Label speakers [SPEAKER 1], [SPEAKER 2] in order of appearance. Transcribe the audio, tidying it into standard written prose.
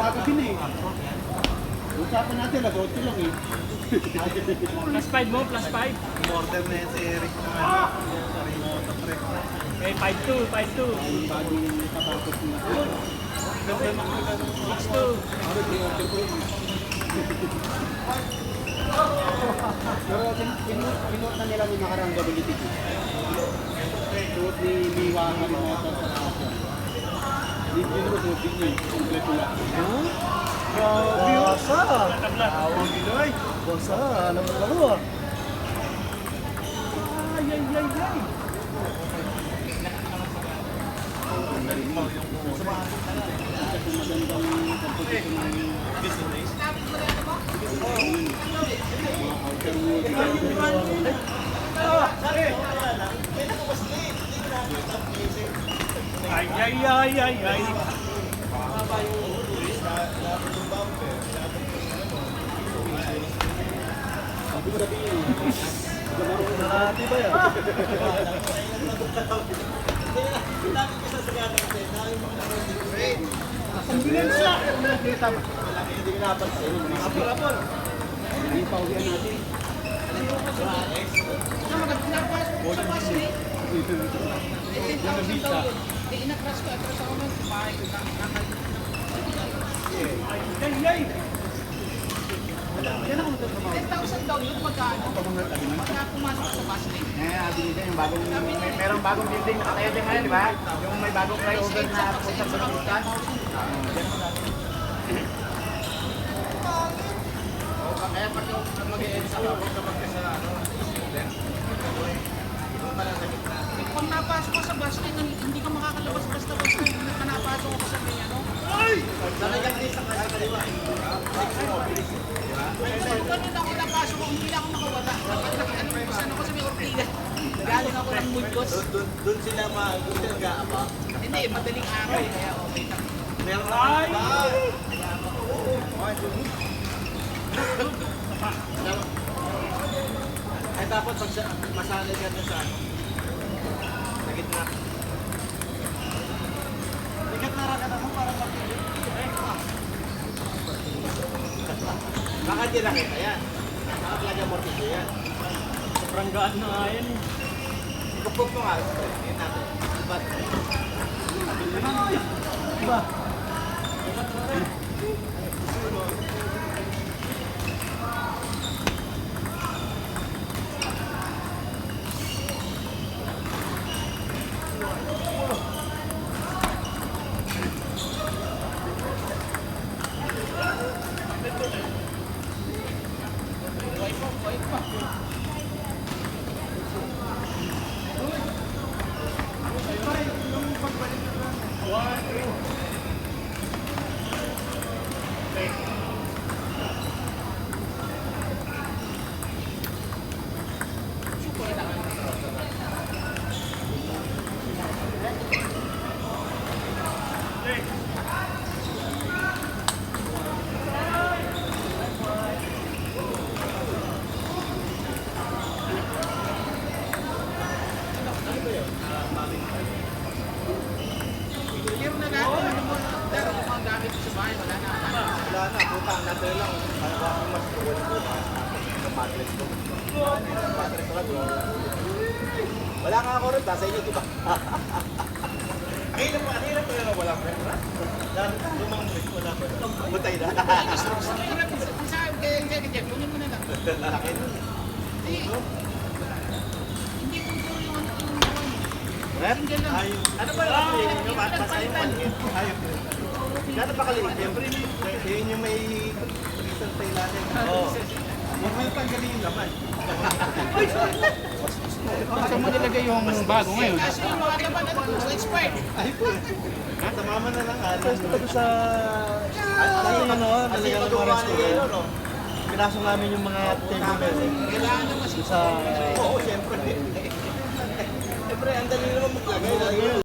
[SPEAKER 1] bago din eh. Usapan natin, alas 8 lang eh.
[SPEAKER 2] Plus 5 mo, plus 5.
[SPEAKER 3] Order na yan si Eric naman.
[SPEAKER 2] Okay, 5-2, 5-2.
[SPEAKER 1] Yung bagong katapos na.
[SPEAKER 2] 6-2.
[SPEAKER 1] Pero pinuot na nila yung nakarang WTT. Suot ni Miwa ka rin natin sa nakasya. Hindi mo suot din yun. Kompleto lang.
[SPEAKER 3] Basa!
[SPEAKER 2] Tawag Pinoy.
[SPEAKER 3] Basa! Alam mo laro ah.
[SPEAKER 2] Ay, ay, ay, ay.
[SPEAKER 1] Magandang composition ng
[SPEAKER 2] Ay, ay, ay, ay, ay.
[SPEAKER 3] Narati ba yan?
[SPEAKER 1] hindi pa uwian natin.
[SPEAKER 2] Ay, ay, ay.
[SPEAKER 4] 10,000 daw yun, magkano? Pagka pumasok sa bus lane.
[SPEAKER 1] Yung bagong, merong bagong building nakatayo din ngayon, di ba? Yung may bagong flyover na punta sa Lutan. Kaya pag mag-e-edit sa kapag kapag sa
[SPEAKER 4] Pag napasok ka sa bus lane, hindi ka makakalabas basta-basta. Pag napasok ka sa may ano.
[SPEAKER 1] talagang din sa kaliwa.
[SPEAKER 4] Ganun ako napasok ko, hindi na ako makawala. Ano ko sa may Ortiga. Galing ako ng Mulcos.
[SPEAKER 3] Doon sila nag-aapa.
[SPEAKER 4] Hindi, madaling araw. Kaya okay na.
[SPEAKER 3] Meron na
[SPEAKER 2] Ay!
[SPEAKER 3] Ay dapat pag masanay ka na sa ano, sa gitna. Ikat na rakan ako para mapili. Baka di nakita yan. Baka talaga mortise yan.
[SPEAKER 2] Sobrang gaan na nga yan.
[SPEAKER 3] Kupok mo nga. Tingnan natin. Ibat.
[SPEAKER 2] Diba?
[SPEAKER 4] Clear na natin. Ano mo, daro yung mga gamit sa bahay. Wala na.
[SPEAKER 3] Wala na. Puta. Natin lang. Para baka mas tuwal ko. Sa mattress ko. Mattress ko lang. Wala nga ako rin. Nasa inyo, di ba? Ang hirap ko na wala pa. Lumang break wala pa. Butay na.
[SPEAKER 4] Kung saan, kaya yung jacket yan, kunin mo na lang.
[SPEAKER 3] Laki nun.
[SPEAKER 4] Hindi. Hindi kung puro yung ano yung
[SPEAKER 3] Rep?
[SPEAKER 4] Single lang.
[SPEAKER 3] Ano ba yung nyo? Masayang panhit. Ayop. Gano'n ba kaliit? Siyempre, yun yung may recent tayo natin. Oo. Huwag mo yung tanggalin yung laman.
[SPEAKER 1] Saan mo nilagay yung bago ngayon?
[SPEAKER 4] Kasi yung mga laman, ano po, sa expired.
[SPEAKER 3] Ay po. Sa mama na lang.
[SPEAKER 5] Gusto ko sa... Ano, nalagyan
[SPEAKER 3] Kasi
[SPEAKER 5] ng
[SPEAKER 3] magawa
[SPEAKER 5] orange
[SPEAKER 3] niya yun, no?
[SPEAKER 5] Pinasok namin yung mga table bed
[SPEAKER 4] Kailangan naman
[SPEAKER 5] sa...
[SPEAKER 3] Oo, siyempre. Siyempre, ang dali naman maglagay.